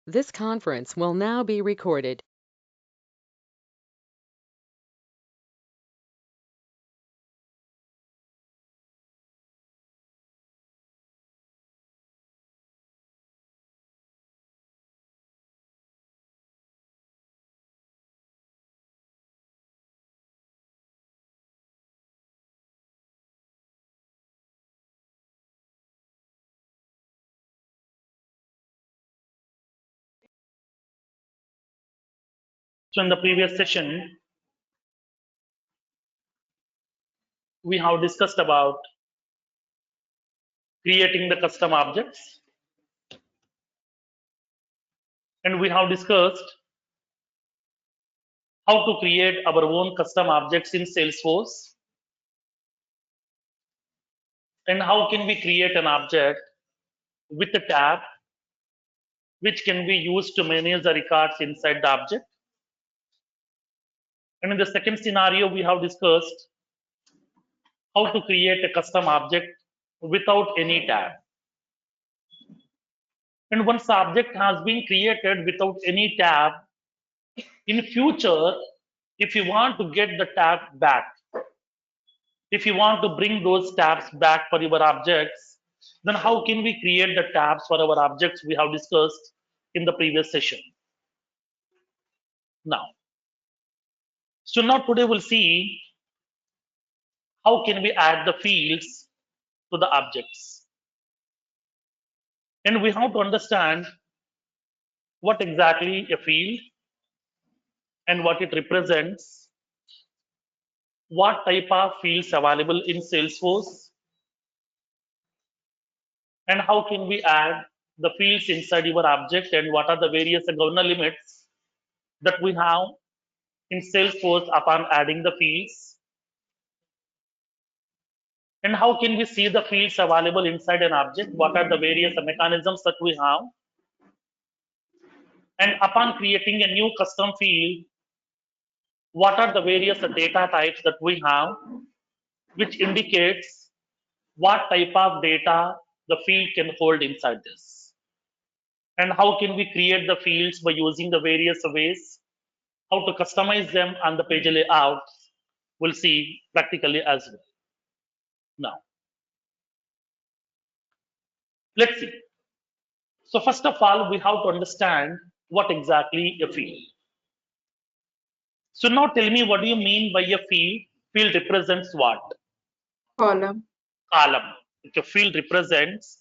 This conference will now be recorded. So in the previous session, we have discussed about creating the custom objects, and we have discussed how to create our own custom objects in Salesforce, and how can we create an object with a tab which can be used to manage the records inside the object. And in the second scenario, we have discussed how to create a custom object without any tab. And once the object has been created without any tab, in future, if you want to get the tab back, if you want to bring those tabs back for your objects, then how can we create the tabs for our objects we have discussed in the previous session? Now, so now today we'll see how can we add the fields to the objects. And we have to understand what exactly a field and what it represents, what type of fields available in Salesforce, and how can we add the fields inside your object, and what are the various governor limits that we have in Salesforce upon adding the fields, and how can we see the fields available inside an object, what are the various mechanisms that we have, and upon creating a new custom field, what are the various data types that we have, which indicates what type of data the field can hold inside this, and how can we create the fields by using the various ways, how to customize them on the page layout, we'll see practically as well. Now, let's see. So first of all, we have to understand what exactly a field. So now tell me, what do you mean by a field? Field represents what? Column. Column. Okay, field represents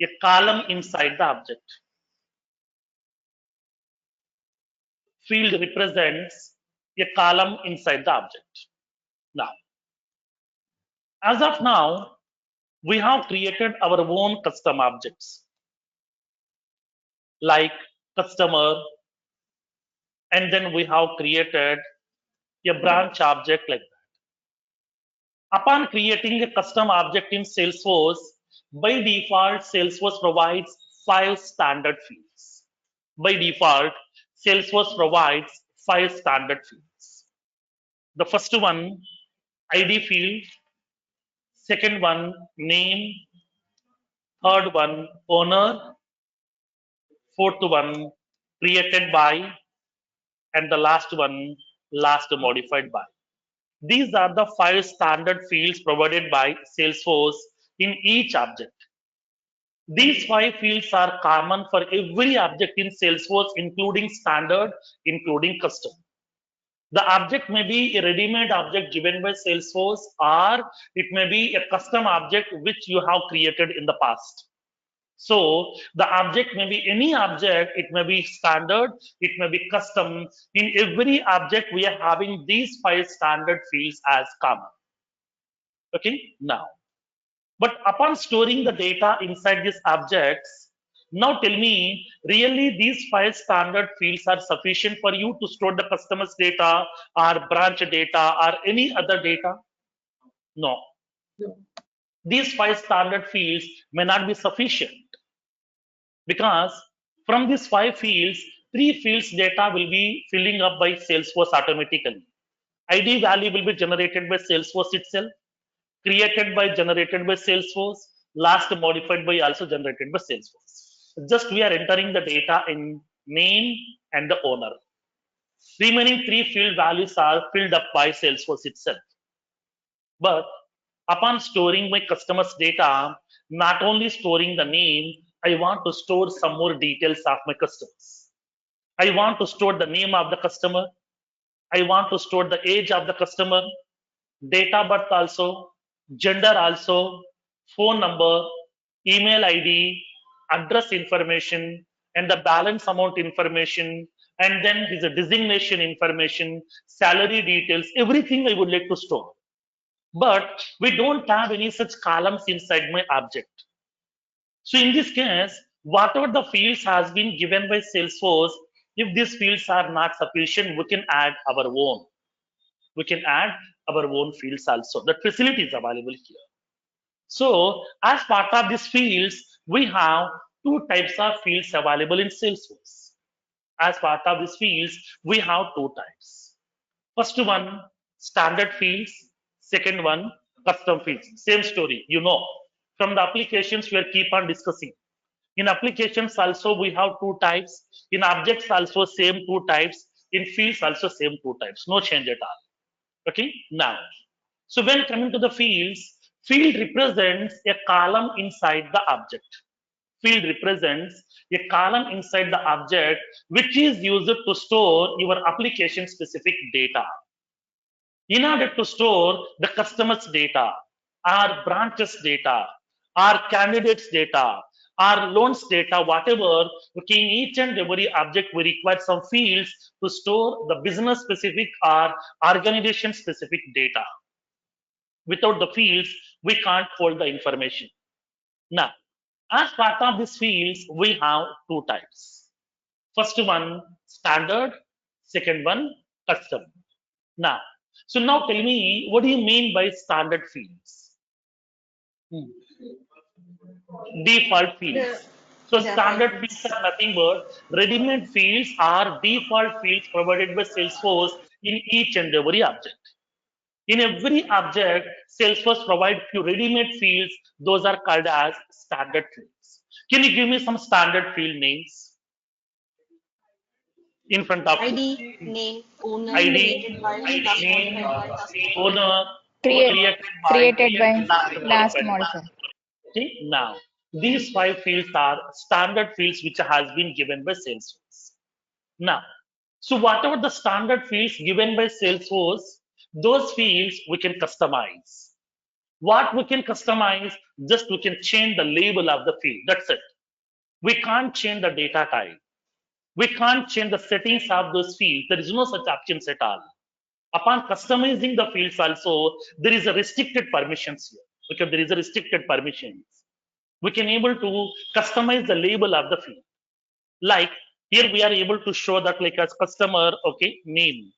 a column inside the object. Field represents a column inside the object. Now, as of now, we have created our own custom objects like customer, and then we have created a branch object like that. Upon creating a custom object in Salesforce, by default, Salesforce provides 5 standard fields. By default, Salesforce provides 5 standard fields. The first one, ID field. Second one, name. Third one, owner. Fourth one, created by. And the last one, last modified by. These are the 5 standard fields provided by Salesforce in each object. These 5 fields are common for every object in Salesforce, including standard, including custom. The object may be a ready-made object given by Salesforce, or it may be a custom object which you have created in the past. So the object may be any object, it may be standard, it may be custom. In every object, we are having these 5 standard fields as common. Okay, now, but upon storing the data inside these objects, now tell me, really these 5 standard fields are sufficient for you to store the customer's data or branch data or any other data? No. No. These 5 standard fields may not be sufficient, because from these 5 fields, 3 fields data will be filling up by Salesforce automatically. ID value will be generated by Salesforce itself, created by generated by Salesforce, last modified by also generated by Salesforce. Just we are entering the data in name, and the owner. Remaining three field values are filled up by Salesforce itself. But upon storing my customer's data, not only storing the name, I want to store some more details of my customers. I want to store the name of the customer. I want to store the age of the customer, date of birth also, gender also, phone number, email ID, address information, and the balance amount information, and then his designation information, salary details, everything I would like to store. But we don't have any such columns inside my object. So in this case, whatever the fields has been given by Salesforce, if these fields are not sufficient, we can add our own. We can add our own fields also. That facility is available here. So as part of these fields, we have two types of fields available in Salesforce. As part of these fields, we have two types. First one, standard fields. Second one, custom fields. Same story, From the applications, we are keep on discussing. In applications also, we have two types. In objects also, same two types. In fields also, same two types. No change at all. Okay, now. So when coming to the fields, field represents a column inside the object. Field represents a column inside the object which is used to store your application specific data. In order to store the customer's data, our branches data, our candidates data, our loans data, whatever, okay, in each and every object we require some fields to store the business specific or organization specific data. Without the fields, we can't hold the information. Now, as part of these fields, we have two types. First one, standard. Second one, custom. Now, so now tell me, what do you mean by standard fields? Hmm. Default fields. The So yeah, standard fields are nothing but ready-made fields are default fields provided by Salesforce in each and every object. In every object, Salesforce provides few ready-made fields. Those are called as standard fields. Can you give me some standard field names in front of you? ID, name, owner, ID, created by, last name, modified by, customer. owner, Create, created by, created by last last modified by. modifier. Okay, now these five fields are standard fields which has been given by Salesforce. Now, so whatever the standard fields given by Salesforce, those fields we can customize. What we can customize, just we can change the label of the field. That's it. We can't change the data type. We can't change the settings of those fields. There is no such options at all. Upon customizing the fields also, there is a restricted permissions here. Because there is a restricted permissions. We can able to customize the label of the field. Like here we are able to show that like as customer, okay, name.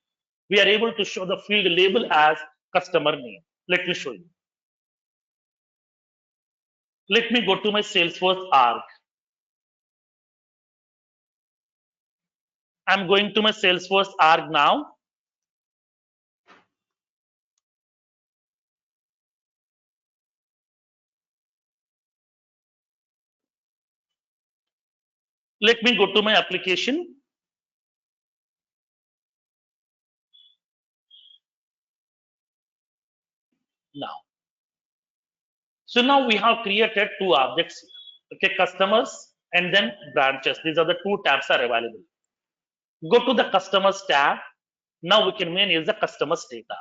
We are able to show the field label as customer name. Let me show you. Let me go to my Salesforce org. I'm going to my Salesforce org now. Let me go to my application. Now. So now we have created two objects here. Okay, customers and then branches. These are the two tabs are available. Go to the customers tab. Now we can manage the customers data.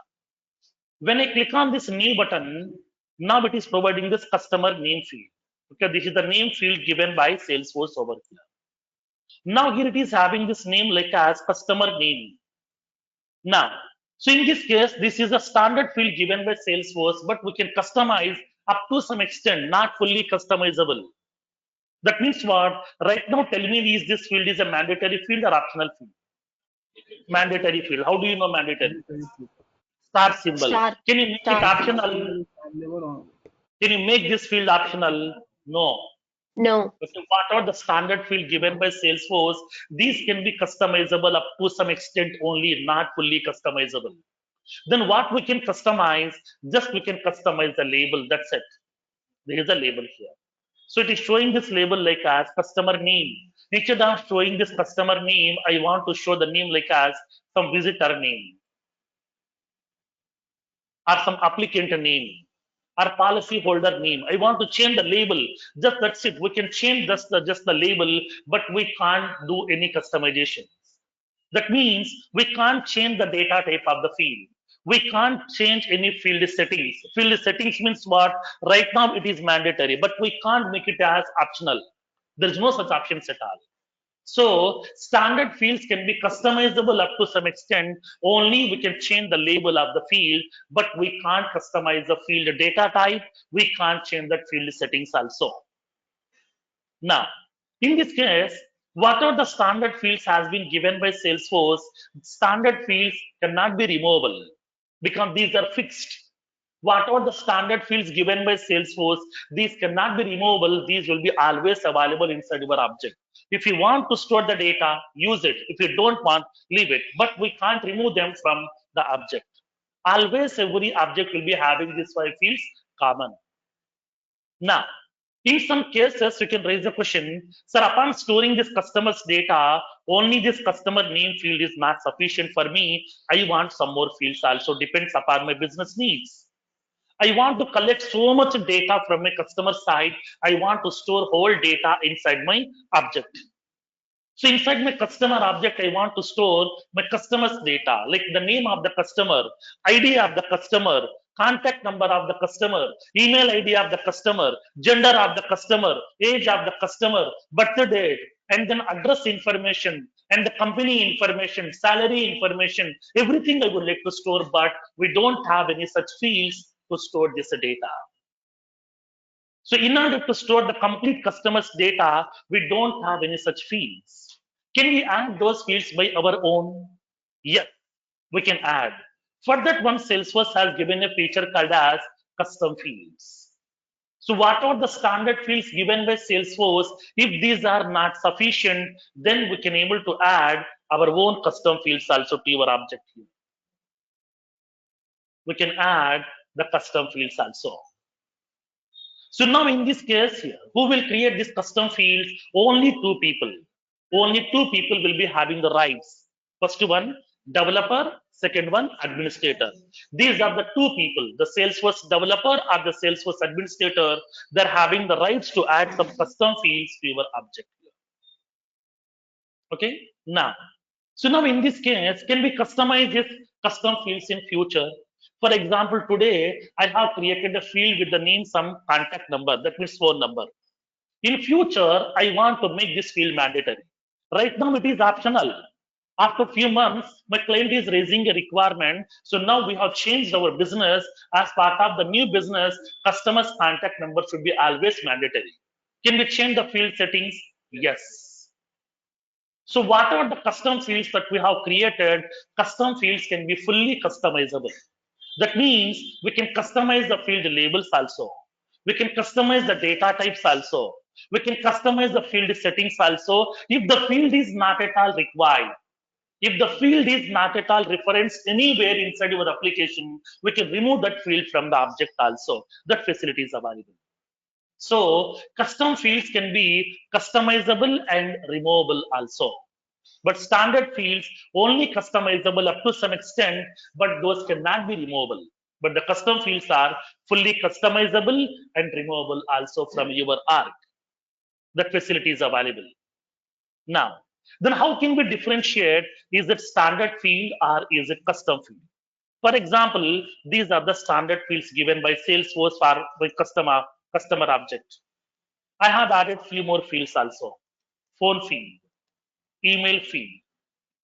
When I click on this new button, now it is providing this customer name field. Okay, this is the name field given by Salesforce over here. Now here it is having this name like as customer name. Now, so in this case, this is a standard field given by Salesforce, but we can customize up to some extent, not fully customizable. That means what? Right now, tell me is this field is a mandatory field or optional field? Mandatory field. How do you know mandatory? Star symbol. Star. Can you make it Star. optional? Can you make this field optional? No. No. Okay, whatever the standard field given by Salesforce, these can be customizable up to some extent only, not fully customizable. Then what we can customize, just we can customize the label, that's it. There is a label here. So it is showing this label like as customer name. Instead of showing this customer name, I want to show the name like as some visitor name or some applicant name or policy holder name. I want to change the label. Just that's it. We can change just the label, but we can't do any customization. That means we can't change the data type of the field. We can't change any field settings. Field settings means what? Right now it is mandatory, but we can't make it as optional. There's no such options at all. So standard fields can be customizable up to some extent. Only we can change the label of the field, but we can't customize the field data type. We can't change the field settings also. Now, in this case, whatever the standard fields has been given by Salesforce, standard fields cannot be removable because these are fixed. Whatever the standard fields given by Salesforce, these cannot be removable. These will be always available inside your object. If you want to store the data, use it. If you don't want, leave it. But we can't remove them from the object. Always every object will be having these 5 fields common. Now, in some cases, you can raise the question, sir, upon storing this customer's data, only this customer name field is not sufficient for me. I want some more fields also, depends upon my business needs. I want to collect so much data from my customer side. I want to store whole data inside my object. So inside my customer object, I want to store my customer's data, like the name of the customer, ID of the customer, contact number of the customer, email ID of the customer, gender of the customer, age of the customer, birth date, and then address information and the company information, salary information, everything I would like to store, but we don't have any such fields to store this data. So in order to store the complete customer's data, we don't have any such fields. Can we add those fields by our own? Yes, we can add. For that one, Salesforce has given a feature called as custom fields. So what are the standard fields given by Salesforce? If these are not sufficient, then we can able to add our own custom fields also to your object here. We can add the custom fields also. So now in this case here, who will create this custom fields? Only 2 people. Only 2 people will be having the rights. First one, developer. Second one, administrator. These are the 2 people, the Salesforce developer or the Salesforce administrator. They're having the rights to add some custom fields to your object here. Okay, now. So now in this case, can we customize this custom fields in future? For example, today I have created a field with the name some contact number, that means phone number. In future, I want to make this field mandatory. Right now it is optional. After few months, my client is raising a requirement. So now we have changed our business. As part of the new business, customer's contact number should be always mandatory. Can we change the field settings? Yes. So whatever the custom fields that we have created, custom fields can be fully customizable. That means we can customize the field labels also. We can customize the data types also. We can customize the field settings also. If the field is not at all required, if the field is not at all referenced anywhere inside your application, we can remove that field from the object also. That facility is available. So custom fields can be customizable and removable also. But standard fields only customizable up to some extent, but those cannot be removable. But the custom fields are fully customizable and removable also from your org. That facility is available. Now, then how can we differentiate? Is it standard field or is it custom field? For example, these are the standard fields given by Salesforce for the customer object. I have added few more fields also. Phone field, email field,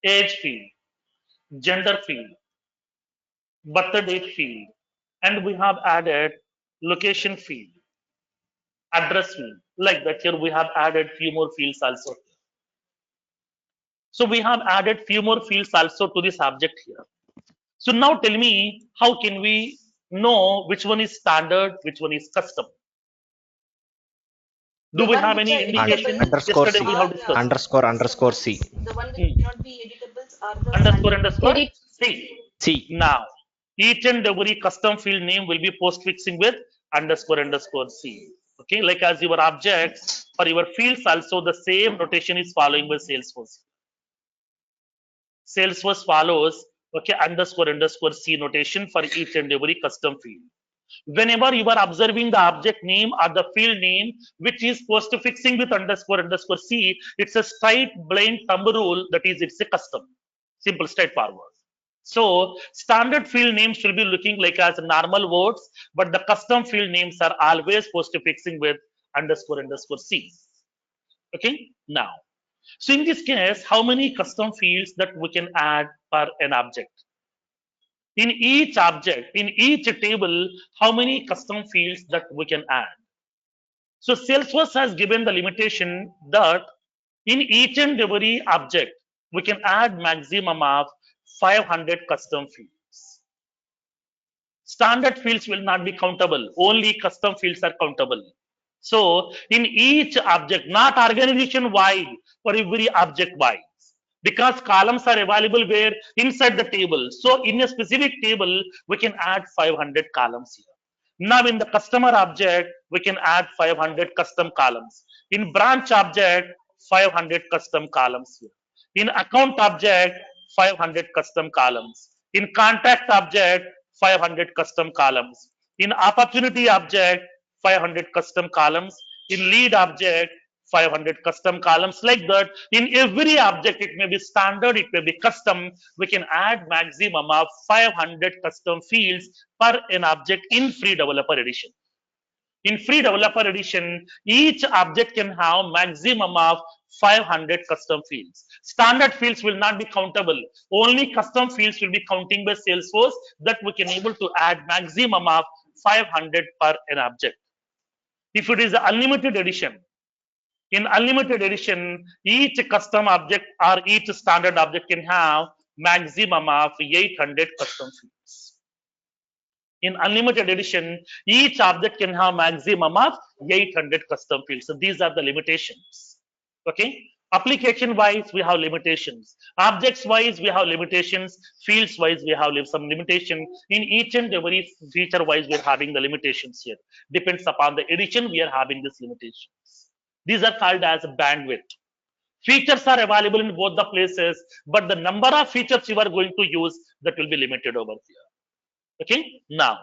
age field, gender field, birth date field, and we have added location field, address field. Like that here we have added few more fields also. So we have added few more fields also to this object here. So now tell me, how can we know which one is standard, which one is custom? Do The we one have which any are indication? editable Yesterday we are have discussed. Underscore C. The one which Hmm. cannot be editables are the Underscore standard. underscore Edit. C. C. Now, each and every custom field name will be postfixing with underscore C. Okay, like as your objects for your fields also the same notation is following by Salesforce. Salesforce follows okay underscore C notation for each and every custom field. Whenever you are observing the object name or the field name which is postfixing with underscore C, it's a straight blind thumb rule, that is it's a custom. Simple, straightforward. So standard field names will be looking like as normal words, but the custom field names are always postfixing with underscore C. Okay, now. So in this case, how many custom fields that we can add per an object? In each object, in each table, how many custom fields that we can add? So Salesforce has given the limitation that in each and every object, we can add maximum of 500 custom fields. Standard fields will not be countable. Only custom fields are countable. So in each object, not organization wide, for every object wide. Because columns are available where inside the table. So in a specific table, we can add 500 columns here. Now in the customer object, we can add 500 custom columns. In branch object, 500 custom columns here. In account object, 500 custom columns. In contact object, 500 custom columns. In opportunity object, 500 custom columns. In lead object, 500 custom columns. Like that, in every object, it may be standard, it may be custom. We can add maximum of 500 custom fields per an object in free developer edition. In free developer edition, each object can have maximum of 500 custom fields. Standard fields will not be countable. Only custom fields will be counting by Salesforce, that we can able to add maximum of 500 per an object. If it is unlimited edition, in unlimited edition, each custom object or each standard object can have maximum of 800 custom fields. In unlimited edition, each object can have maximum of 800 custom fields. So these are the limitations. Okay. Application wise, we have limitations. Objects wise, we have limitations. Fields wise, we have some limitation. In each and every feature wise, we are having the limitations here. Depends upon the edition, we are having these limitations. These are called as bandwidth. Features are available in both the places, but the number of features you are going to use, that will be limited over here. Okay, now,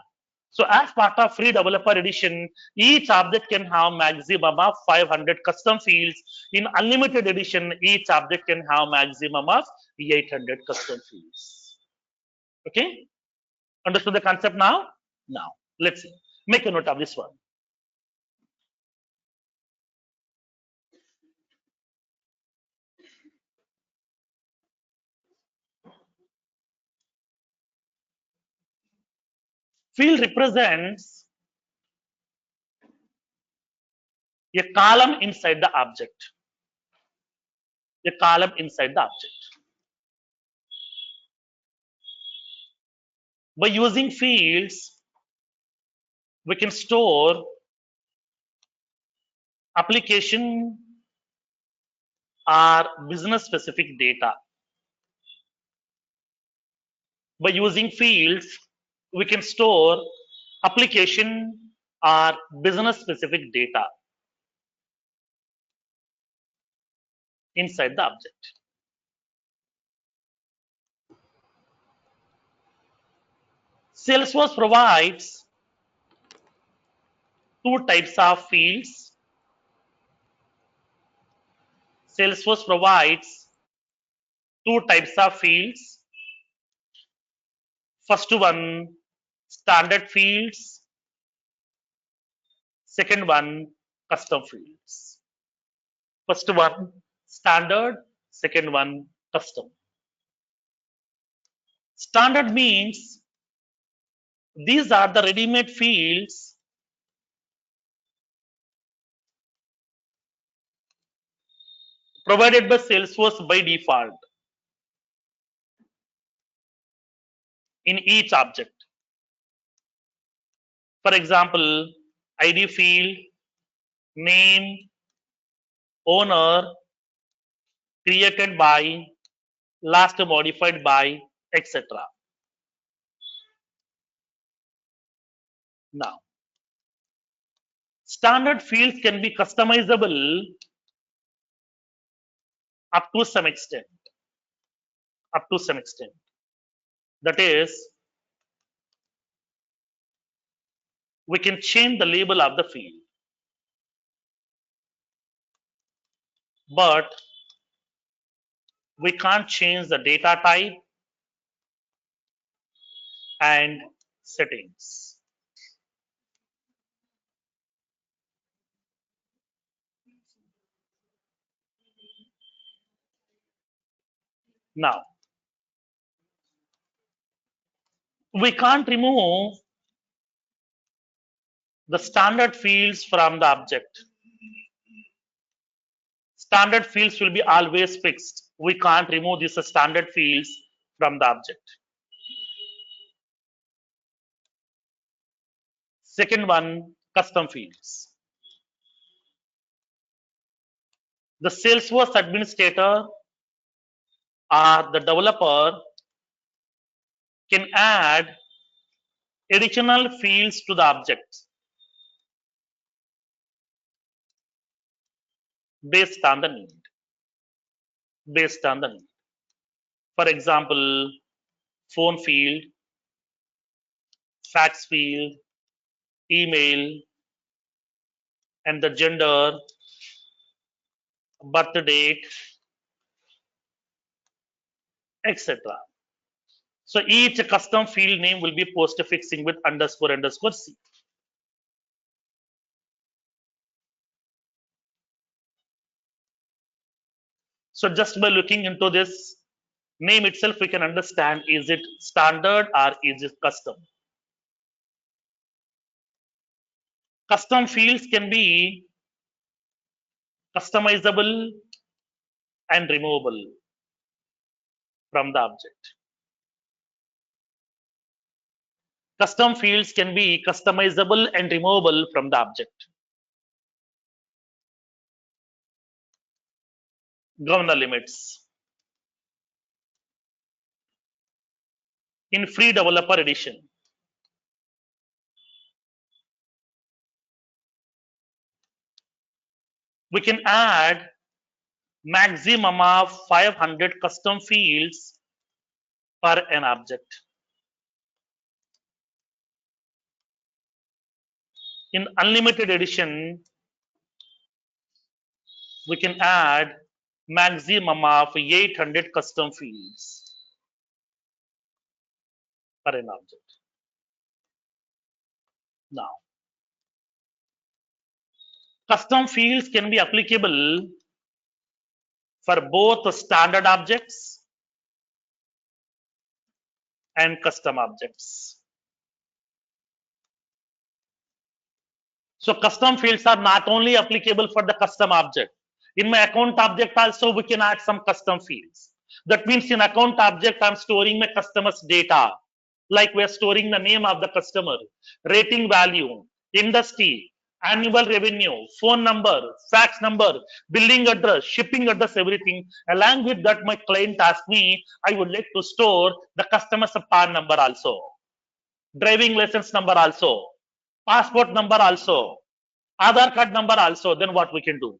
so as part of free developer edition, each object can have maximum of 500 custom fields. In unlimited edition, each object can have maximum of 800 custom fields. Okay, understood the concept now? Now, let's see. Make a note of this one. Field represents a column inside the object. A column inside the object. By using fields, we can store application or business specific data. By using fields, we can store application or business specific data inside the object. Salesforce provides two types of fields. Salesforce provides two types of fields. First one, standard fields. Second one, custom fields. First one, standard. Second one, custom. Standard means these are the ready-made fields provided by Salesforce by default in each object. For example, ID field, name, owner, created by, last modified by, etc. Now, Standard fields can be customizable up to some extent. Up to some extent. That is, we can change the label of the field. But we can't change the data type and settings. Now, we can't remove the standard fields from the object. Standard fields will be always fixed. We can't remove these standard fields from the object. Second one, custom fields. The Salesforce administrator or the developer can add additional fields to the object based on the need. Based on the need. For example, phone field, fax field, email, and the gender, birth date, etc. So each custom field name will be postfixing with underscore underscore C. So just by looking into this name itself, we can understand is it standard or is it custom. Custom fields can be customizable and removable from the object. Custom fields can be customizable and removable from the object. Governor limits. In free developer edition, we can add maximum of 500 custom fields per an object. In unlimited edition, we can add maximum of 800 custom fields per an object. Now, custom fields can be applicable for both standard objects and custom objects. So custom fields are not only applicable for the custom object. In my account object also we can add some custom fields. That means in account object I'm storing my customer's data. Like we are storing the name of the customer, rating value, industry, annual revenue, phone number, fax number, billing address, shipping address, everything. Along with that, my client asked me, I would like to store the customer's PAN number also, driving license number also, passport number also, Aadhaar card number also. Then what we can do?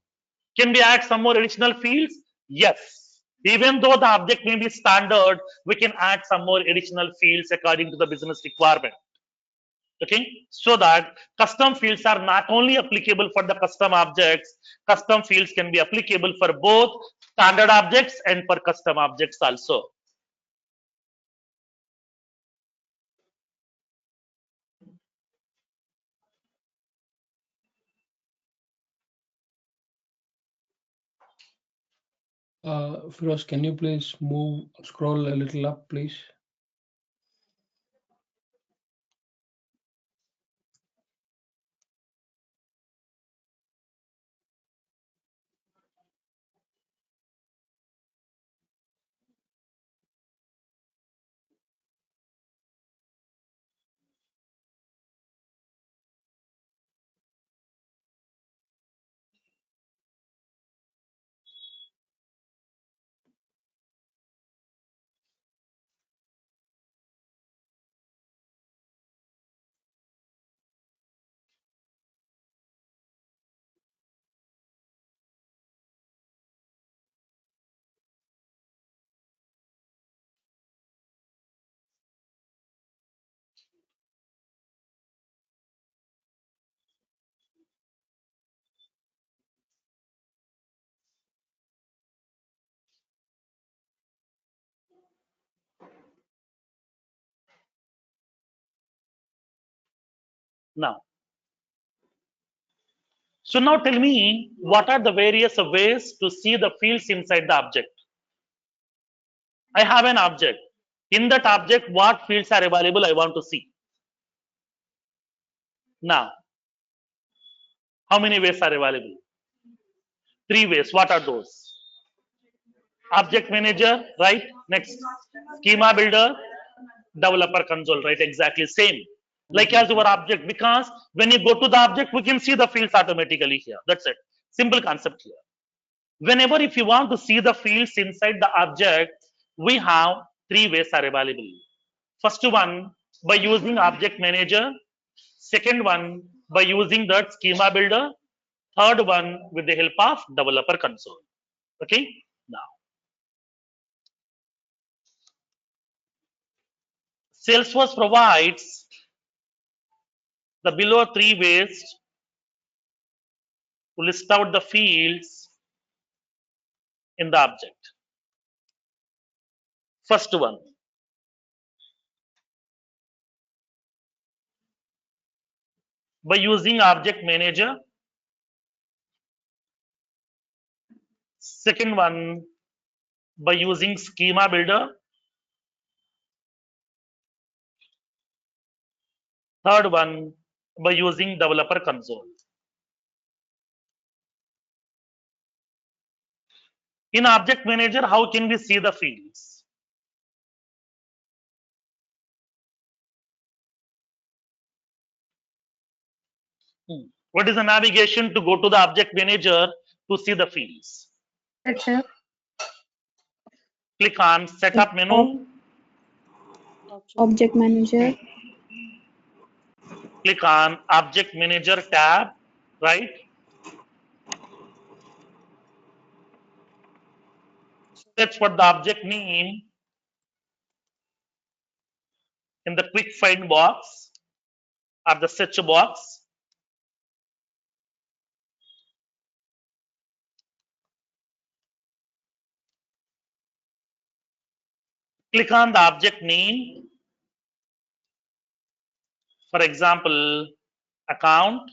Can we add some more additional fields? Yes. Even though the object may be standard, we can add some more additional fields according to the business requirement. Okay, so that custom fields are not only applicable for the custom objects, custom fields can be applicable for both standard objects and for custom objects also. Firoz, can you please scroll a little up, please? Now, so now tell me, what are the various ways to see the fields inside the object? I have an object. In that object, what fields are available? I want to see. Now, how many ways are available? Three ways. What are those? Object manager, right? Next, schema builder, developer console, right? Exactly same. Like as your object, because when you go to the object, we can see the fields automatically here. That's it. Simple concept here. Whenever if you want to see the fields inside the object, we have three ways are available. First one, by using object manager. Second one, by using that schema builder. Third one, with the help of developer console. Okay. Now, Salesforce provides the below three ways to list out the fields in the object. First one, by using object manager. Second one, by using schema builder. Third one, by using developer console. In object manager, how can we see the fields? What is the navigation to go to the object manager to see the fields? Setup. Click on setup menu. Object manager, Click on object manager tab, right? Search for the object name in the quick find box or the search box. Click on the object name. For example, account,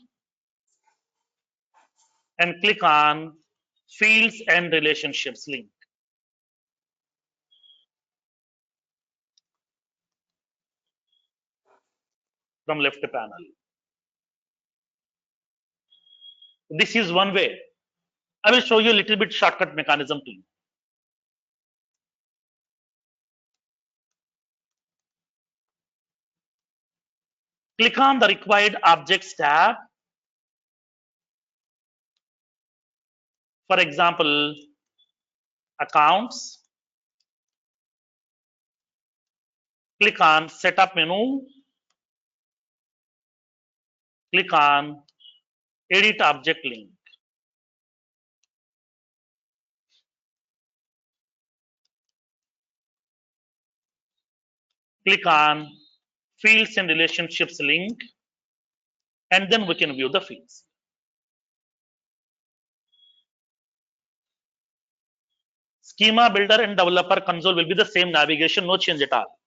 and click on fields and relationships link from left panel. This is one way. I will show you a little bit shortcut mechanism to you. Click on the required objects tab. For example, accounts. Click on setup menu. Click on edit object link. Click on fields and relationships link, and then we can view the fields. Schema builder and developer console will be the same navigation, no change at all.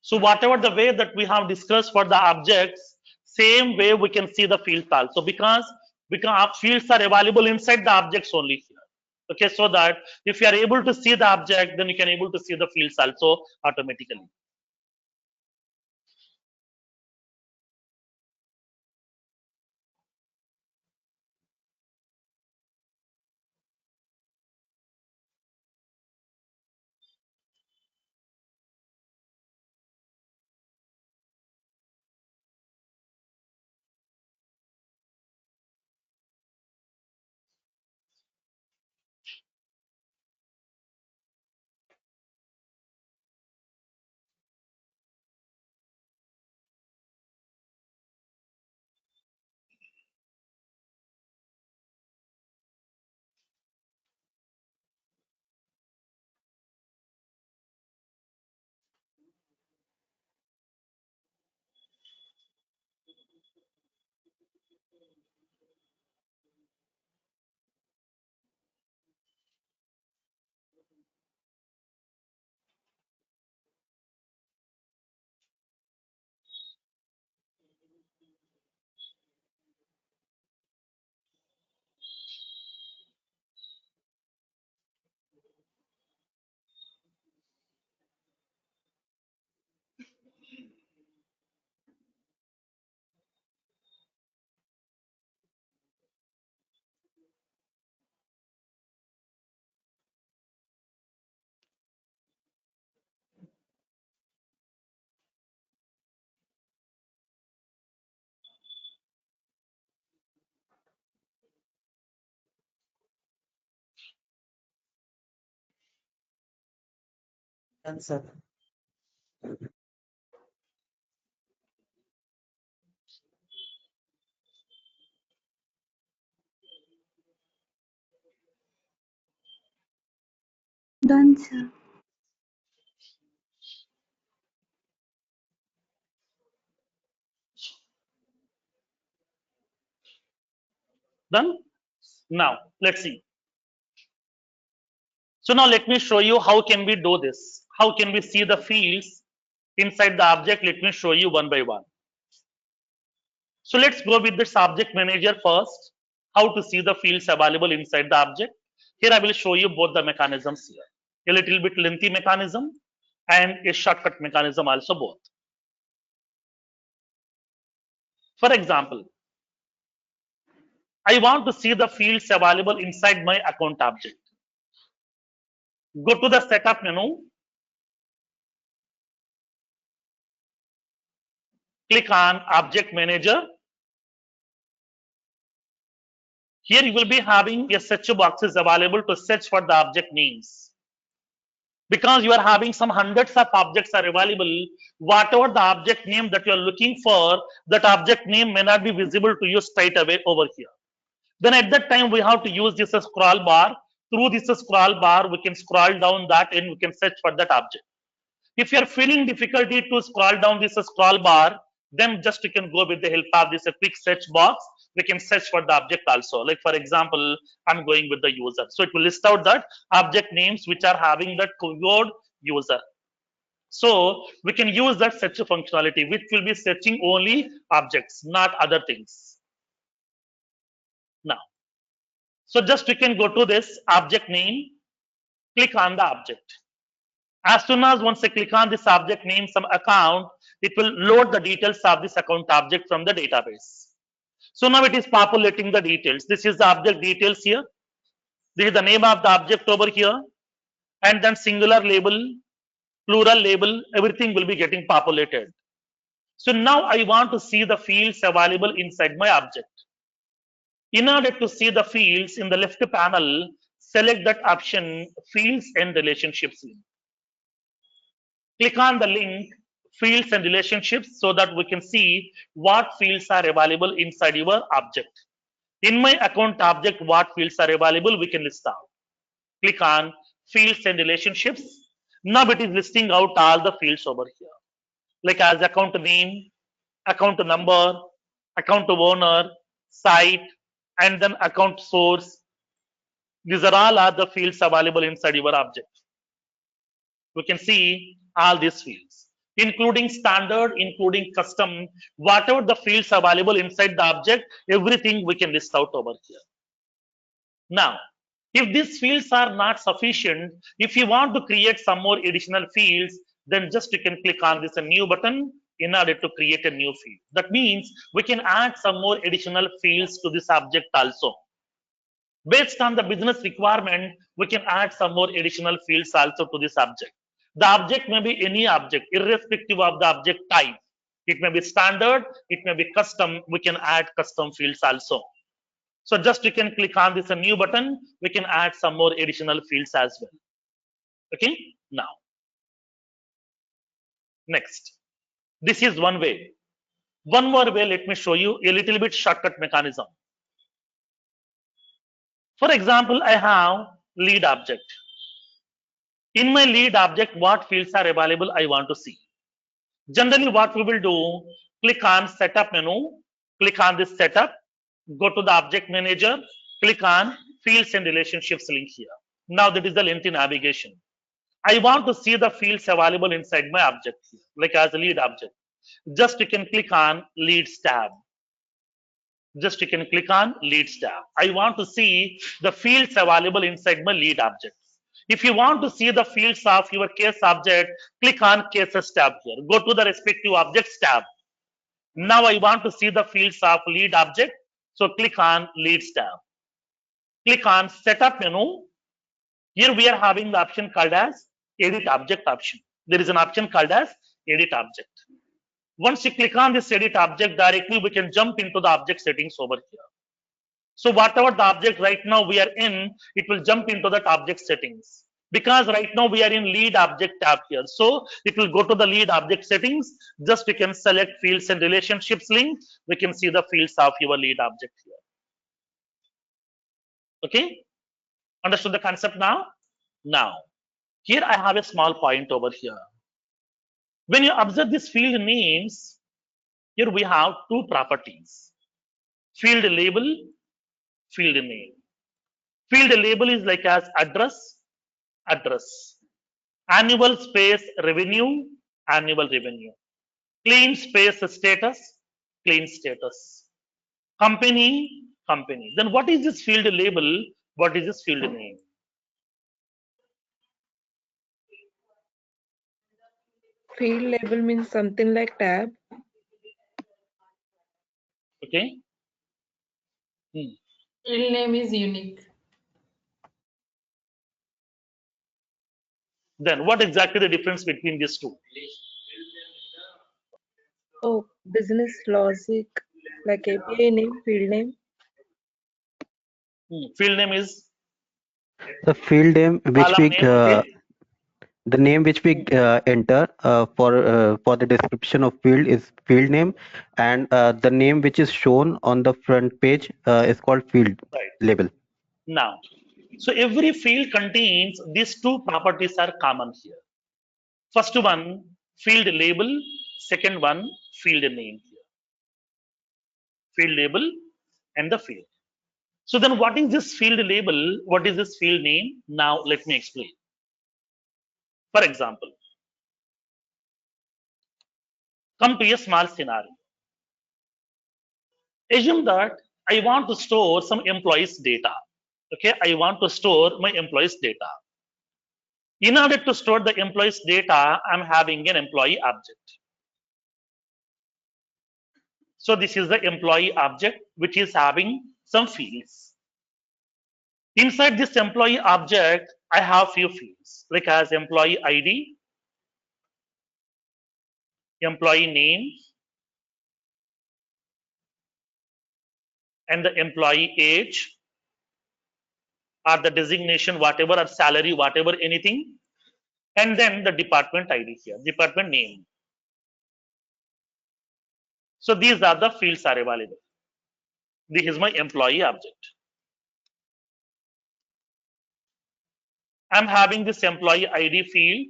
So whatever the way that we have discussed for the objects, same way we can see the fields also, because fields are available inside the objects only here. Okay, so that if you are able to see the object, then you can able to see the fields also automatically. Done, sir. Done, sir. Done? Now, let's see. So now let me show you how can we do this. How can we see the fields inside the object? Let me show you one by one. So let's go with this object manager first. How to see the fields available inside the object. Here I will show you both the mechanisms here. A little bit lengthy mechanism and a shortcut mechanism also both. For example, I want to see the fields available inside my account object. Go to the setup menu, click on object manager. Here you will be having a search boxes available to search for the object names. Because you are having some hundreds of objects are available, whatever the object name that you are looking for, that object name may not be visible to you straight away over here. Then at that time we have to use this scroll bar. Through this scroll bar, we can scroll down that and we can search for that object. If you are feeling difficulty to scroll down this scroll bar, then just you can go with the help of this quick search box. We can search for the object also. Like for example, I'm going with the user. So it will list out that object names which are having that keyword user. So we can use that search functionality, which will be searching only objects, not other things. Now, so just you can go to this object name, click on the object. As soon as once I click on this object name, some account, it will load the details of this account object from the database. So now it is populating the details. This is the object details here. This is the name of the object over here. And then singular label, plural label, everything will be getting populated. So now I want to see the fields available inside my object. In order to see the fields in the left panel, select that option, fields and relationships link. Click on the link fields and relationships so that we can see what fields are available inside your object. In my account object, what fields are available, we can list out. Click on fields and relationships. Now it is listing out all the fields over here. Like as account name, account number, account owner, site, and then account source. These are all the fields available inside your object. We can see all these fields, including standard, including custom, whatever the fields available inside the object, everything we can list out over here. Now, if these fields are not sufficient, if you want to create some more additional fields, then just you can click on this new button in order to create a new field. That means we can add some more additional fields to this object also. Based on the business requirement, we can add some more additional fields also to this object. The object may be any object, irrespective of the object type. It may be standard, it may be custom. We can add custom fields also. So just you can click on this new button. We can add some more additional fields as well. Okay, now. Next, this is one way. One more way, let me show you a little bit shortcut mechanism. For example, I have lead object. In my lead object, what fields are available, I want to see. Generally, what we will do, click on setup menu, click on this setup, go to the object manager, click on fields and relationships link here. Now that is the lengthy navigation. I want to see the fields available inside my object here, like as a lead object. Just you can click on leads tab. Just you can click on leads tab. I want to see the fields available inside my lead object. If you want to see the fields of your case object, click on cases tab here. Go to the respective objects tab. Now I want to see the fields of lead object. So click on leads tab. Click on setup menu. Here we are having the option called as edit object option. There is an option called as edit object. Once you click on this edit object, directly we can jump into the object settings over here. So whatever the object right now we are in, it will jump into that object settings. Because right now we are in lead object tab here. So it will go to the lead object settings. Just we can select fields and relationships link. We can see the fields of your lead object here. Okay. Understood the concept now? Now, here I have a small point over here. When you observe these field names, here we have two properties. Field label, field name. Field label is like as address, address. Annual space revenue, annual revenue. Clean space status, clean status. Company, company. Then what is this field label? What is this field name? Field label means something like tab. Okay. Hmm. Field name is unique. Then what exactly the difference between these two? Oh, business logic, like API name, field name. Field name is The field name which column we name. Okay. the name which we enter for the description of field is field name, and the name which is shown on the front page is called field Right. label. Now, so every field contains these two properties are common here. First one, field label. Second one, field name here. Field label and the field. So then what is this field label? What is this field name? Now let me explain. For example, come to a small scenario. Assume that I want to store some employees' data. Okay, I want to store my employees' data. In order to store the employees' data, I'm having an employee object. So this is the employee object which is having some fields. Inside this employee object, I have few fields like as employee ID, employee name, and the employee age, or the designation, whatever, or salary, whatever, anything, and then the department ID here, department name. So these are the fields are available. This is my employee object. I'm having this employee ID field.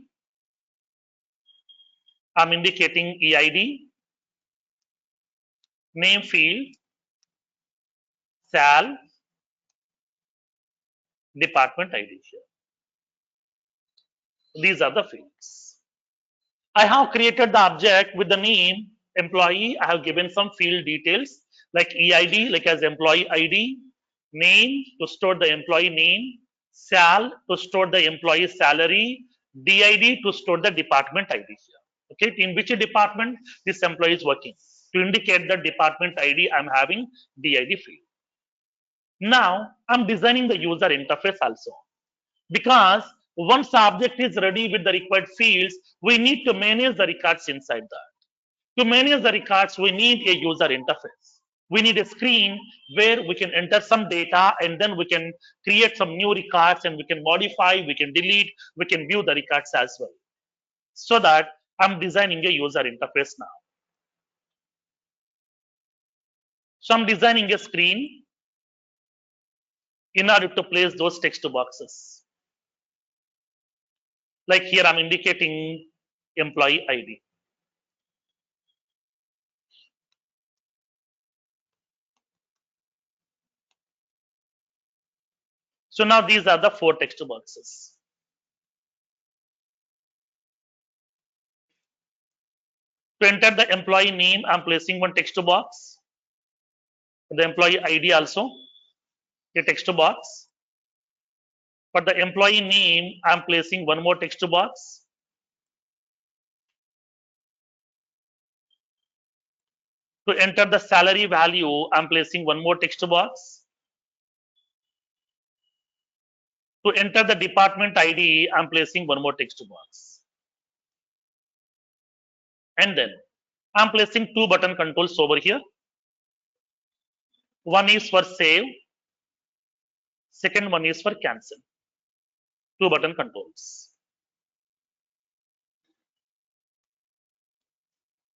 I'm indicating EID, name field, sal, department ID here. These are the fields. I have created the object with the name employee. I have given some field details like EID, like as employee ID, name to store the employee name, sal to store the employee salary, DID to store the department ID here. Okay, in which department this employee is working. To indicate the department ID, I'm having DID field. Now I'm designing the user interface also. Because once the object is ready with the required fields, we need to manage the records inside that. To manage the records, we need a user interface. We need a screen where we can enter some data and then we can create some new records and we can modify, we can delete, we can view the records as well. So that I'm designing a user interface now. So I'm designing a screen in order to place those text boxes. Like here I'm indicating employee ID. So now these are the four text boxes. To enter the employee name, I'm placing one text box. The employee ID also, a text box. For the employee name, I'm placing one more text box. To enter the salary value, I'm placing one more text box. To enter the department ID, I'm placing one more text box. And then I'm placing two button controls over here. One is for save. Second one is for cancel. Two button controls.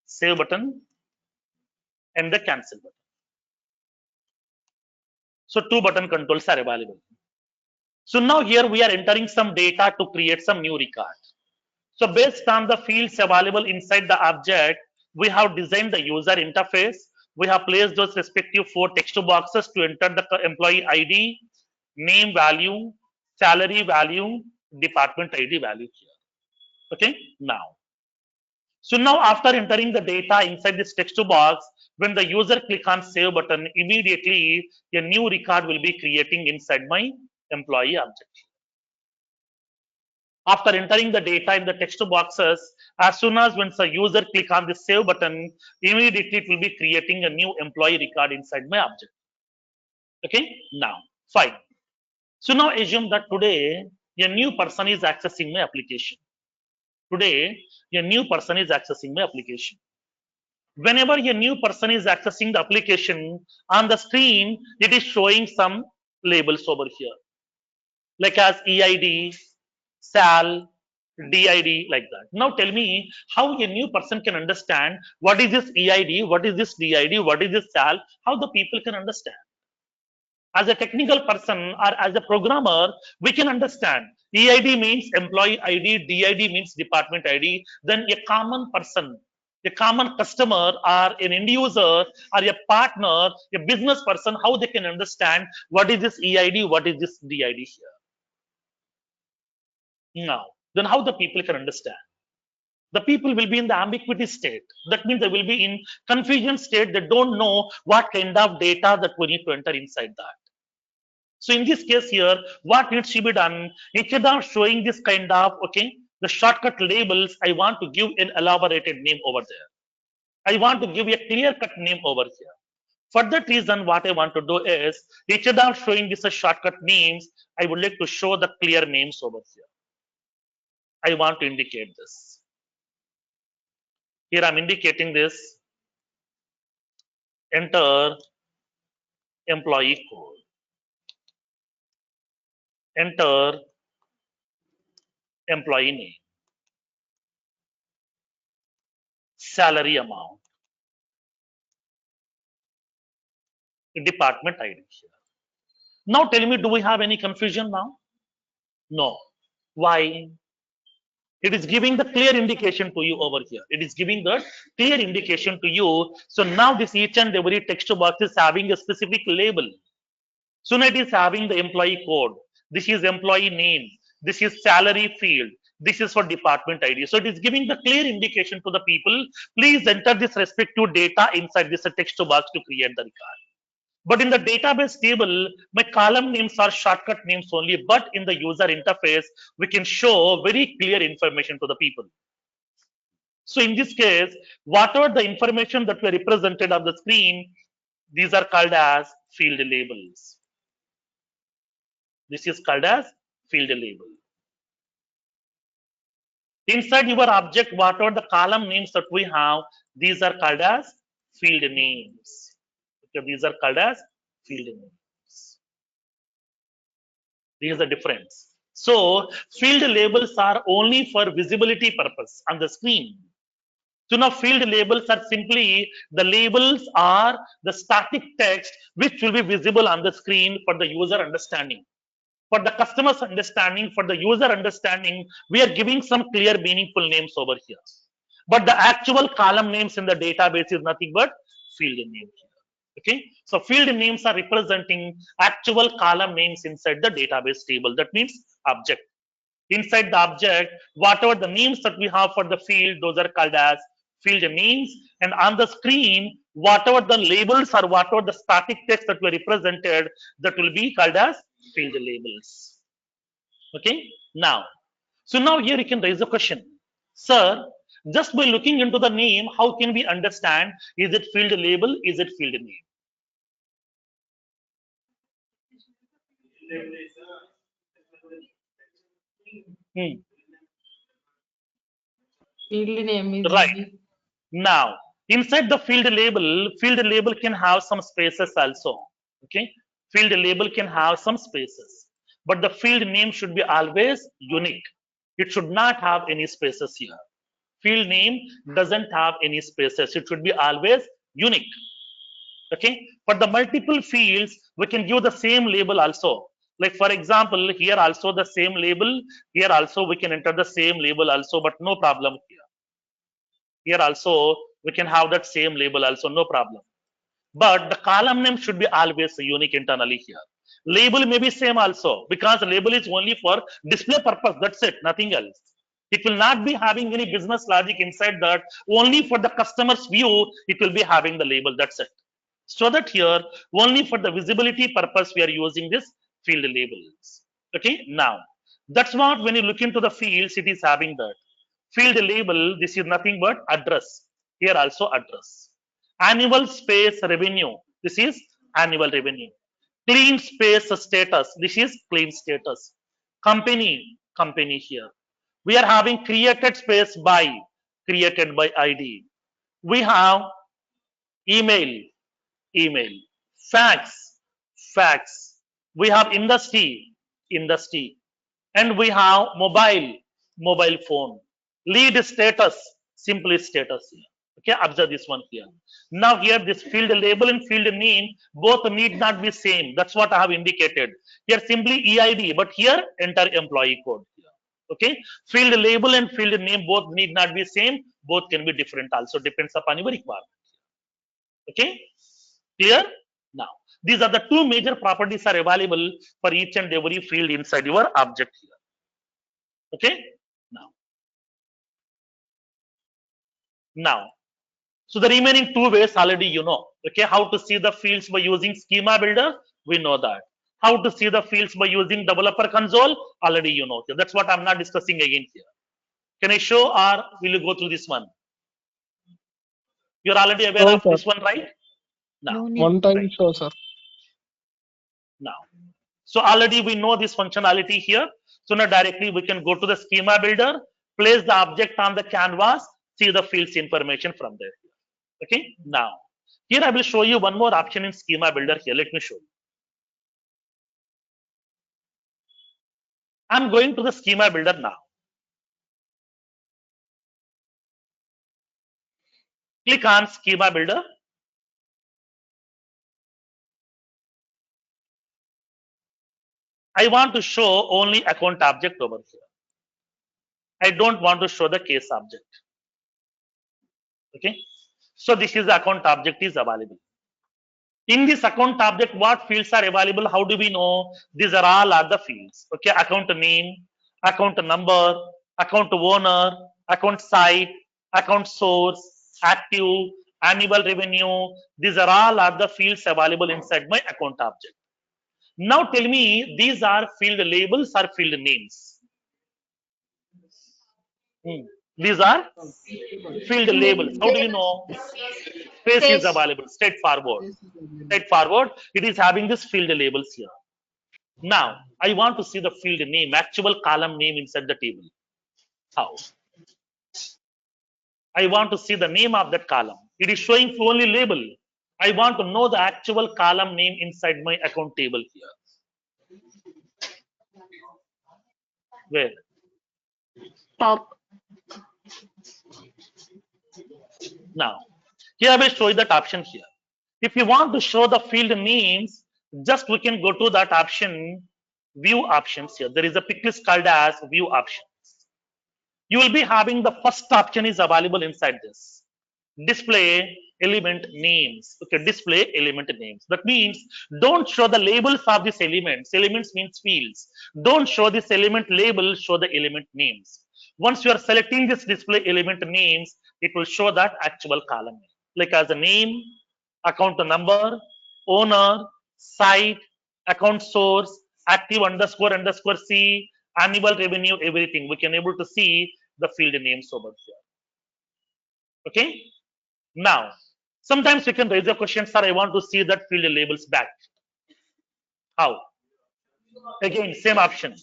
Save button and the cancel button. So two button controls are available. So now here we are entering some data to create some new record. So based on the fields available inside the object, we have designed the user interface. We have placed those respective 4 text boxes to enter the employee ID, name value, salary value, department ID value here. Okay, now. So now after entering the data inside this text box, when the user click on save button, immediately a new record will be creating inside my employee object. After entering the data in the text boxes, as soon as when the user click on the save button, immediately it will be creating a new employee record inside my object. Okay, now, fine. So now assume that today a new person is accessing my application. Today, a new person is accessing my application. Whenever a new person is accessing the application, on the screen, it is showing some labels over here, like as EID, SAL, DID, like that. Now tell me how a new person can understand what is this EID, what is this DID, what is this SAL, how the people can understand. As a technical person or as a programmer, we can understand. EID means employee ID, DID means department ID. Then a common person, a common customer or an end user or a partner, a business person, how they can understand what is this EID, what is this DID here. Now, then how the people can understand? The people will be in the ambiguity state. That means they will be in confusion state. They don't know what kind of data that we need to enter inside that. So in this case here, what needs to be done? Instead of showing this kind of, okay, the shortcut labels, I want to give an elaborated name over there. I want to give a clear-cut name over here. For that reason, what I want to do is, instead of showing this as shortcut names, I would like to show the clear names over here. I want to indicate this. Here I'm indicating this. Enter employee code. Enter employee name. Salary amount. Department ID here. Now tell me, do we have any confusion now? No. Why? It is giving the clear indication to you over here. It is giving the clear indication to you. So now this each and every text box is having a specific label. So now it is having the employee code. This is employee name. This is salary field. This is for department ID. So it is giving the clear indication to the people. Please enter this respective data inside this text box to create the record. But in the database table, my column names are shortcut names only. But in the user interface, we can show very clear information to the people. So in this case, whatever the information that were represented on the screen, these are called as field labels. This is called as field label. Inside your object, whatever the column names that we have, these are called as field names. Okay, these are called as field names. Here's the difference. So field labels are only for visibility purpose on the screen. So now field labels are simply the labels are the static text which will be visible on the screen for the user understanding. For the customer's understanding, for the user understanding, we are giving some clear meaningful names over here. But the actual column names in the database is nothing but field names. Okay, so field names are representing actual column names inside the database table. That means object. Inside the object, whatever the names that we have for the field, those are called as field names. And on the screen, whatever the labels or whatever the static text that were represented, that will be called as field labels. Okay, now, so now here you can raise a question. Sir, just by looking into the name, how can we understand, is it field label, is it field name? Field name is Right. unique. Now, inside the field label can have some spaces also. Okay, field label can have some spaces. but the field name should be always unique. It should not have any spaces here. Field name doesn't have any spaces. It should be always unique. Okay. For the multiple fields, we can give the same label also. Like for example, here also the same label. Here also we can enter the same label also, but no problem here. Here also we can have that same label also, no problem. But the column name should be always unique internally here. Label may be same also because label is only for display purpose. That's it, nothing else. It will not be having any business logic inside that. Only for the customer's view, it will be having the label. That's it. So that here, only for the visibility purpose, we are using this field labels. Okay, now that's what when you look into the fields, it is having that field label. This is nothing but address. Here also address. Annual space revenue. This is annual revenue. Clean space status. This is clean status. Company here. We are having created space by ID. We have email email, fax. We have industry, and we have mobile phone. Lead status, simply status here. Okay, observe this one here. Now here this field label and field name both need not be same. That's what I have indicated. Here simply EID, but here enter employee code here. Okay, field label and field name both need not be same. Both can be different also, depends upon your requirement. Okay, clear? Now, these are the two major properties are available for each and every field inside your object here. Okay, now, so the remaining two ways already you know. Okay, how to see the fields by using schema builder, we know that. How to see the fields by using developer console, already you know. That's what I'm not discussing again here. Can I show or will you go through this one? You're already aware No, of sir. this one, right? Now, One time right. show, sir. Now, so already we know this functionality here. So now directly we can go to the schema builder, place the object on the canvas, see the fields information from there. Okay. Now, here I will show you one more option in schema builder here. Let me show you. I'm going to the schema builder now. Click on schema builder. I want to show only account object over here. I don't want to show the case object. Okay. So this is the account object is available. In this account object, what fields are available? How do we know? These are all the fields. Okay, account name, account number, account owner, account site, account source, active, annual revenue. These are all the fields available inside my account object. Now tell me, these are field labels or field names? These are field labels. How do you know? Space is available. Straightforward. It is having this field labels here. Now, I want to see the field name, actual column name inside the table. How? I want to see the name of that column. It is showing only label. I want to know the actual column name inside my account table here. Where? Top. Now, here I will show you that option here. If you want to show the field names, just we can go to that option, view options here. There is a pick list called as view options. You will be having the first option is available inside this. Display element names. Okay, display element names. That means don't show the labels of these elements. Elements means fields. Don't show this element label, show the element names. Once you are selecting this display element names, it will show that actual column name. Like as a name, account number, owner, site, account source, active underscore C, annual revenue, everything. We can able to see the field names over here. Okay. Now, sometimes you can raise a question, sir, I want to see that field labels back. How? Again, same option.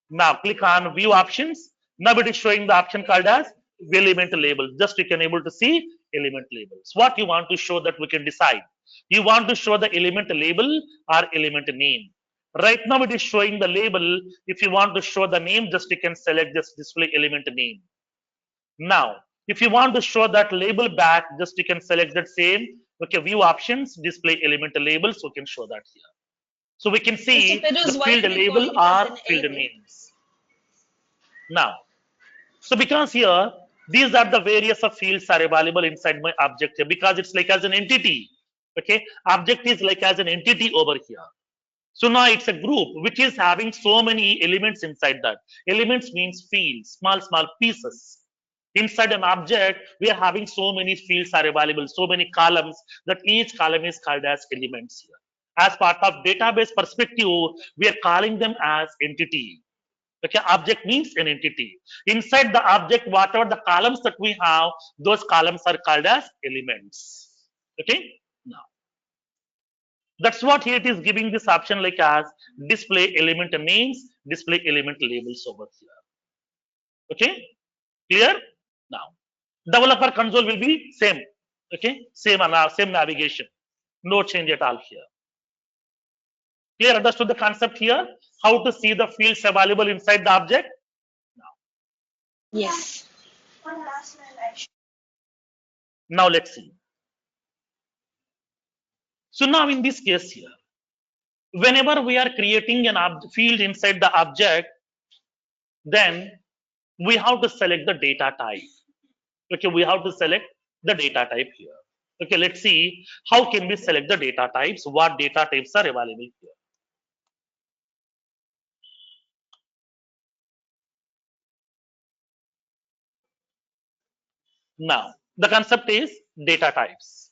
Now click on view options. Now it is showing the option called as element label. Just you can able to see element labels. What you want to show that we can decide. You want to show the element label or element name. Right now it is showing the label. If you want to show the name, just you can select this display element name. Now, if you want to show that label back, just you can select that same. Okay, view options, display element labels. We can show that here. So we can see the field label or field names. Now, so because here these are the various of fields are available inside my object here because it's like as an entity. Okay, object is like as an entity over here. So now it's a group which is having so many elements inside that. Elements means fields, small pieces. Inside an object, we are having so many fields are available, so many columns that each column is called as elements here. As part of database perspective, we are calling them as entity. Okay, object means an entity. Inside the object, whatever the columns that we have, those columns are called as elements. Okay, now that's what here it is giving this option like as display element names, display element labels over here. Okay, clear? Now, developer console will be same. Okay, same navigation, no change at all here. Clear? Understood the concept here? How to see the fields available inside the object? Yes. Now let's see. So now in this case here, whenever we are creating an field inside the object, then we have to select the data type. Okay, we have to select the data type here. Okay, let's see how can we select the data types, what data types are available here. Now, the concept is data types.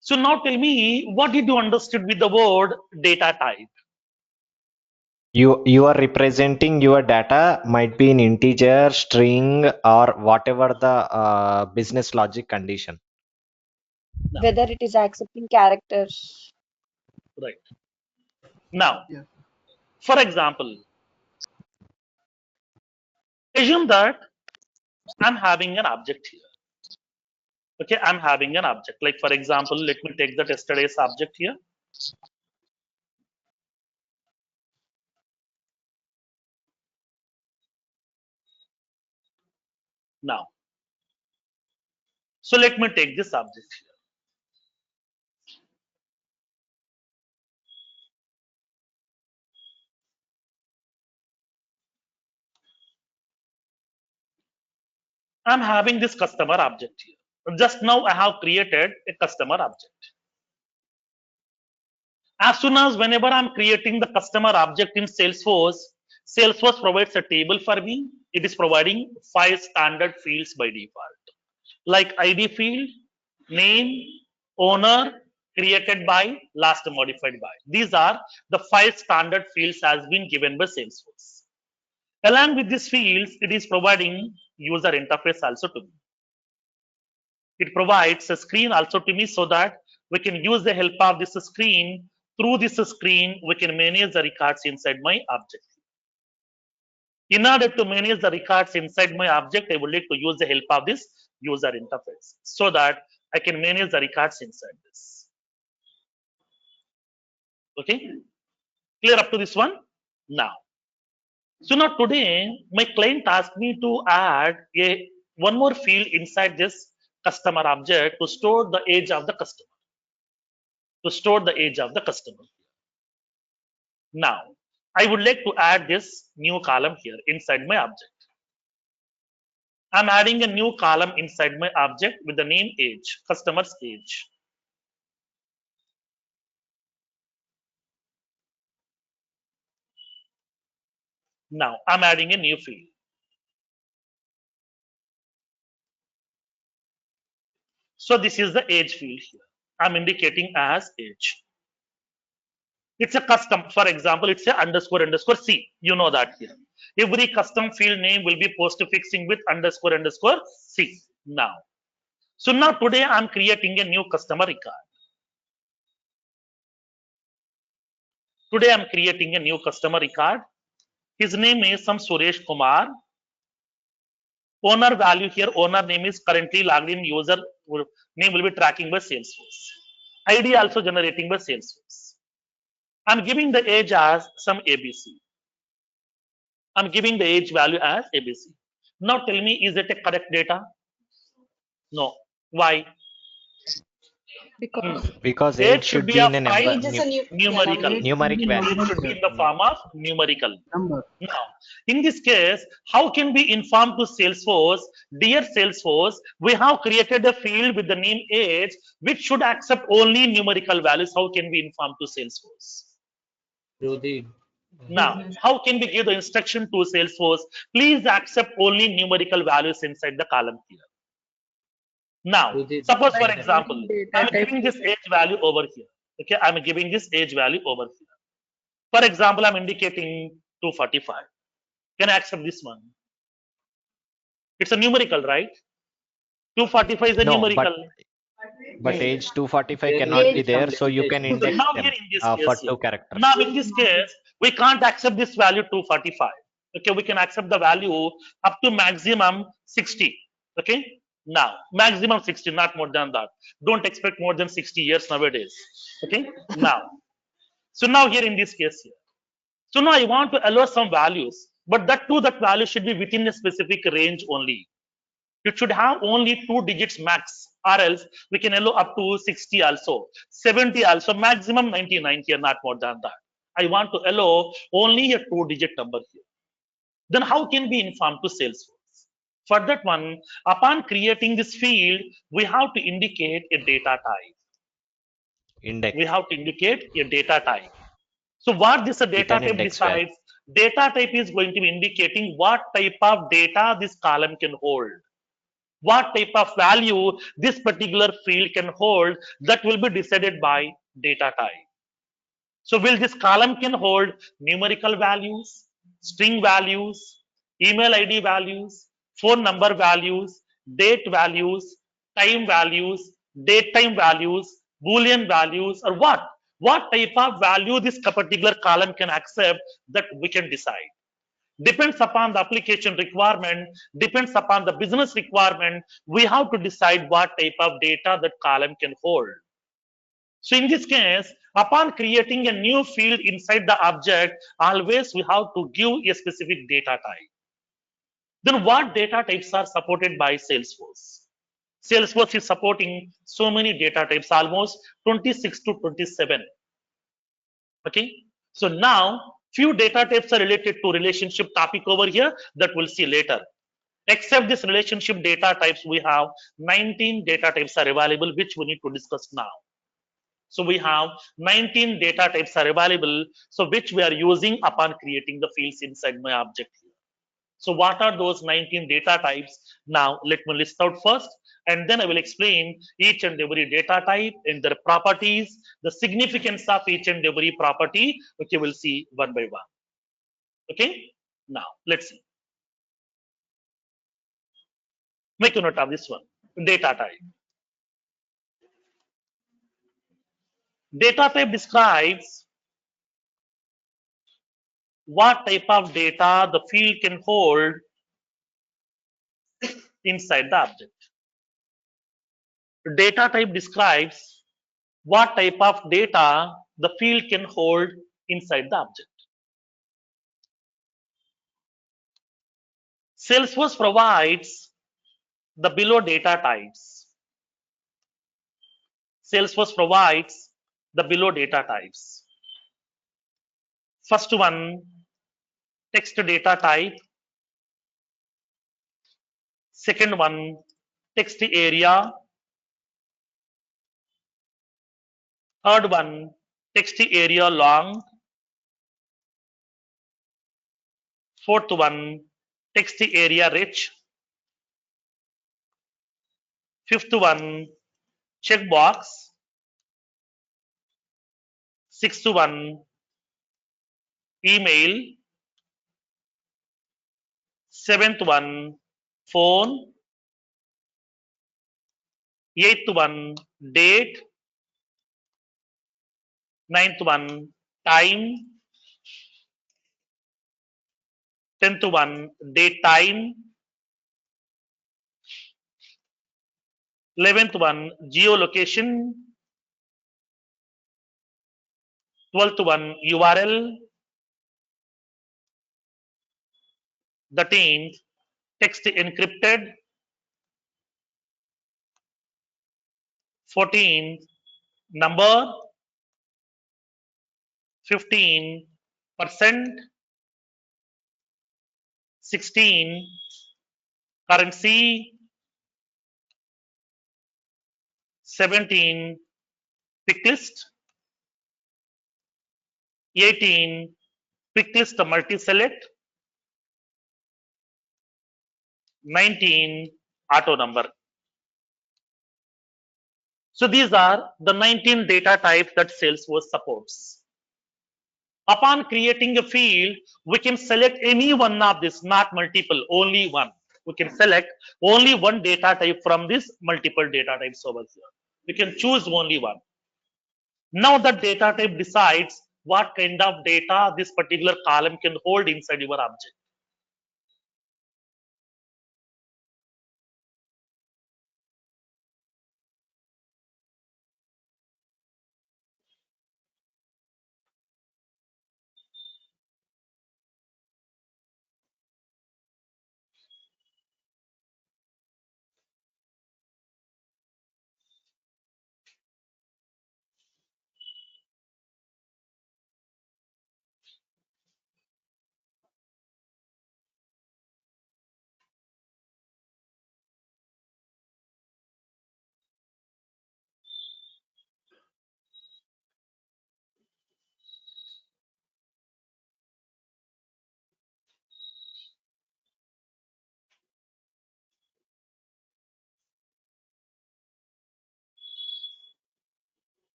So now tell me, what did you understood with the word data type? You are representing your data might be in integer, string, or whatever the business logic condition. No. Whether it is accepting characters. Right. Now, for example, assume that I'm having an object here. Okay, I'm having an object. Like for example, let me take that yesterday's object here. Now, so let me take this object here. I'm having this customer object here. Just now I have created a customer object. As soon as whenever I'm creating the customer object in Salesforce, Salesforce provides a table for me. It is providing 5 standard fields by default, like ID field, name, owner, created by, last modified by. These are the 5 standard fields has been given by Salesforce. Along with these fields, it is providing user interface also to me. It provides a screen also to me so that we can use the help of this screen. Through this screen, we can manage the records inside my object. In order to manage the records inside my object, I would like to use the help of this user interface so that I can manage the records inside this. Okay, clear up to this one? Now, so now today my client asked me to add one more field inside this customer object to store the age of the customer. To store the age of the customer. Now, I would like to add this new column here inside my object. I'm adding a new column inside my object with the name age, customer's age. Now, I'm adding a new field. So this is the age field here. I'm indicating as age. It's a custom. For example, it's a underscore C. You know that here. Every custom field name will be postfixing with underscore C. Now, so now today I'm creating a new customer record. Today I'm creating a new customer record. His name is some Suresh Kumar. Owner value here, owner name is currently logged in, user name will be tracking by Salesforce. ID also generating by Salesforce. I'm giving the age as some ABC. I'm giving the age value as ABC. Now tell me, is it a correct data? No. Why? Because Because Age age should should be be a in a five Age is a numerical. number. Age should numeric be value. Age should be numerical. in the form of numerical. Number. Now, in this case, how can we inform to Salesforce, dear Salesforce, we have created a field with the name age, which should accept only numerical values. How can we inform to Salesforce? Through the Now, business. how can we give the instruction to Salesforce? Please accept only numerical values inside the column here. Now, through the suppose by for example, creating data I'm type giving this data. age value over here. Okay, I'm giving this age value over here. For example, I'm indicating 245. Can I accept this one? It's a numerical, right? 245 is a No, numerical. but Hmm. age 245 there cannot must be be Age there, some so you can limitation. So index now them here in this for case here, 2 characters. now in this case, we can't accept this value 245. Okay, we can accept the value up to maximum 60. Okay, now maximum 60, not more than that. Don't expect more than 60 years nowadays. Okay, now, so now here in this case here, so now I want to allow some values, but that too, that value should be within a specific range only. It should have only 2 digits max, or else we can allow up to 60 also, 70 also, maximum 99 here, not more than that. I want to allow only a 2-digit number here. Then how can we inform to Salesforce? For that one, upon creating this field, we have to indicate a data type. Index. We have to indicate a data type. So what this With data an type index value. decides? Data type is going to be indicating what type of data this column can hold. What type of value this particular field can hold, that will be decided by data type. So will this column can hold numerical values, string values, email ID values, phone number values, date values, time values, date time values, boolean values, or what? What type of value this particular column can accept, that we can decide. Depends upon the application requirement, depends upon the business requirement, we have to decide what type of data that column can hold. So in this case, upon creating a new field inside the object, always we have to give a specific data type. Then what data types are supported by Salesforce? Salesforce is supporting so many data types, almost 26 to 27. Okay, so now few data types are related to relationship topic over here that we'll see later. Except this relationship data types, we have 19 data types are available, which we need to discuss now. So we have 19 data types are available, so which we are using upon creating the fields inside my object here. So what are those 19 data types? Now let me list out first, and then I will explain each and every data type and their properties, the significance of each and every property, which you will see one by one. Okay, now let's see. Make a note of this one. Data type. Data type describes what type of data the field can hold inside the object. Data type describes what type of data the field can hold inside the object. Salesforce provides the below data types. Salesforce provides the below data types. First one, text data type. Second one, text area. Third one, text area long. Fourth one, text area rich. Fifth one, checkbox. Sixth one, email. Seventh one, phone. Eighth one, date. Ninth one, time. 10th one, date time. 11th one, geolocation. 12th one, URL. 13th, text encrypted. 14th, number. 15%. 16, currency. 17, pick list. 18, pick list multi-select. 19, auto number. So these are the 19 data types that Salesforce supports. Upon creating a field, we can select any one of this, not multiple, only one. We can select only one data type from this multiple data types over here. We can choose only one. Now that data type decides what kind of data this particular column can hold inside your object.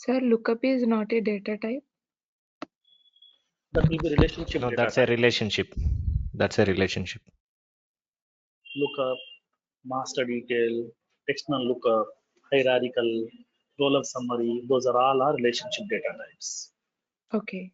Sir, lookup is not a data type. That will be relationship No, data that's a type. relationship. That's a relationship. Lookup, master detail, external lookup, hierarchical, roll-up summary. Those are all our relationship data types. Okay.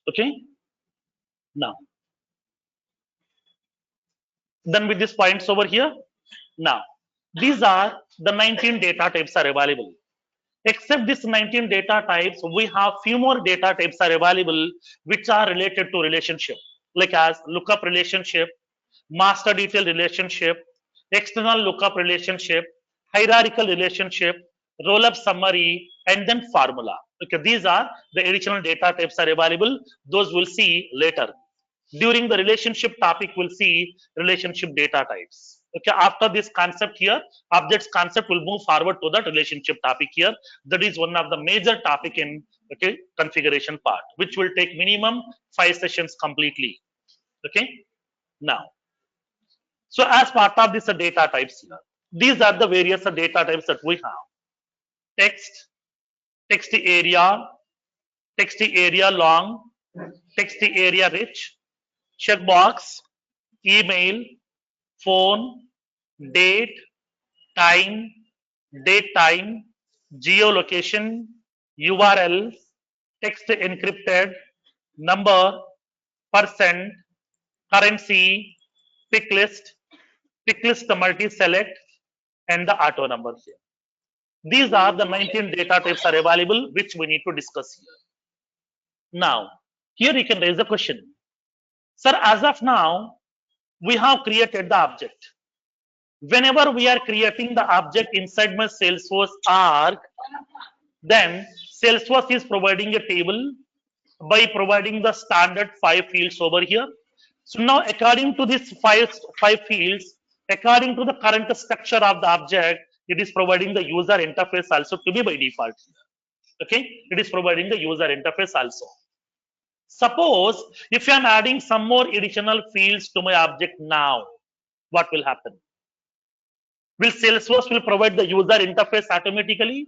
Okay. Now, done with these points over here. Now, these are the 19 data types are available. Except this 19 data types, we have few more data types are available which are related to relationship, like as lookup relationship, master detail relationship, external lookup relationship, hierarchical relationship, roll-up summary, and then formula. Okay, these are the additional data types are available. Those we'll see later. During the relationship topic, we'll see relationship data types. Okay, after this concept here, objects concept will move forward to that relationship topic here. That is one of the major topic in configuration part, which will take minimum 5 sessions completely. Okay, now, so as part of this data types here, these are the various data types that we have. Text, text area, text area long, text area rich, checkbox, email, phone, date, time, date time, geolocation, URL, text encrypted, number, percent, currency, pick list multi-select, and the auto number here. These are the 19 data types are available which we need to discuss here. Now, here you can raise a question. Sir, as of now, we have created the object. Whenever we are creating the object inside my Salesforce arc, then Salesforce is providing a table by providing the standard 5 fields over here. So now according to these five fields, according to the current structure of the object, it is providing the user interface also to be by default here. Okay, it is providing the user interface also. Suppose if I am adding some more additional fields to my object now, what will happen? Will Salesforce will provide the user interface automatically?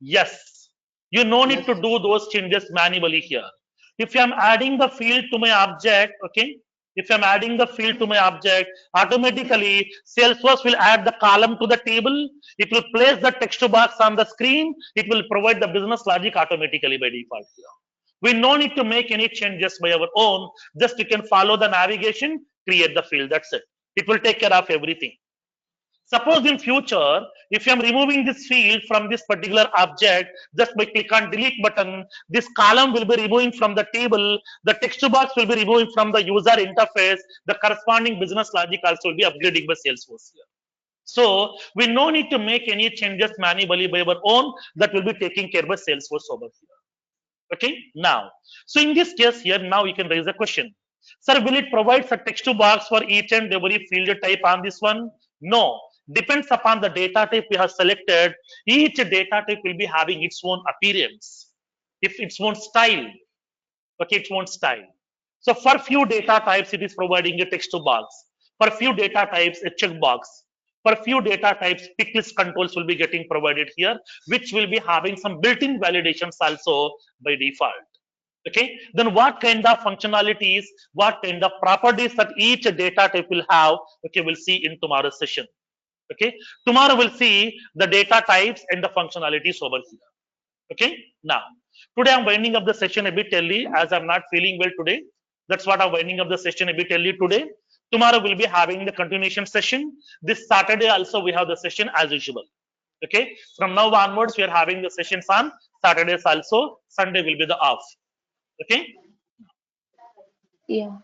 Yes. You no need to do those changes manually here. If I'm adding the field to my object, okay, if I'm adding the field to my object, automatically Salesforce will add the column to the table. It will place the text box on the screen. It will provide the business logic automatically by default here. We no need to make any changes by our own. Just you can follow the navigation, create the field. That's it. It will take care of everything. Suppose in future, if I'm removing this field from this particular object, just by click on delete button, this column will be removing from the table, the text box will be removing from the user interface, the corresponding business logic also will be upgrading by Salesforce here. So we no need to make any changes manually by our own. That will be taken care by Salesforce over here. Okay, now, so in this case here, now you can raise a question. Sir, will it provide a text box for each and every field type on this one? No, depends upon the data type we have selected. Each data type will be having its own appearance, if its own style. Okay, its own style. So for few data types, it is providing a text box. For few data types, a checkbox. For few data types, pick list controls will be getting provided here, which will be having some built-in validations also by default. Okay, then what kind of functionalities, what kind of properties that each data type will have, okay, we'll see in tomorrow's session. Okay, tomorrow we'll see the data types and the functionalities over here. Okay, now today I'm winding up the session a bit early as I'm not feeling well today. That's what I'm winding up the session a bit early today. Tomorrow we'll be having the continuation session. This Saturday also we have the session as usual. Okay, from now onwards we are having the sessions on Saturdays also. Sunday will be the off. Okay, Yeah.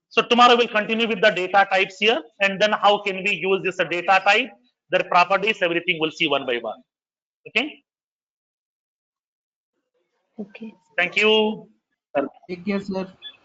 so tomorrow we'll continue with the data types here, and then how can we use this data type, their properties, everything we'll see one by one. Okay, Okay. thank you. Take care, sir.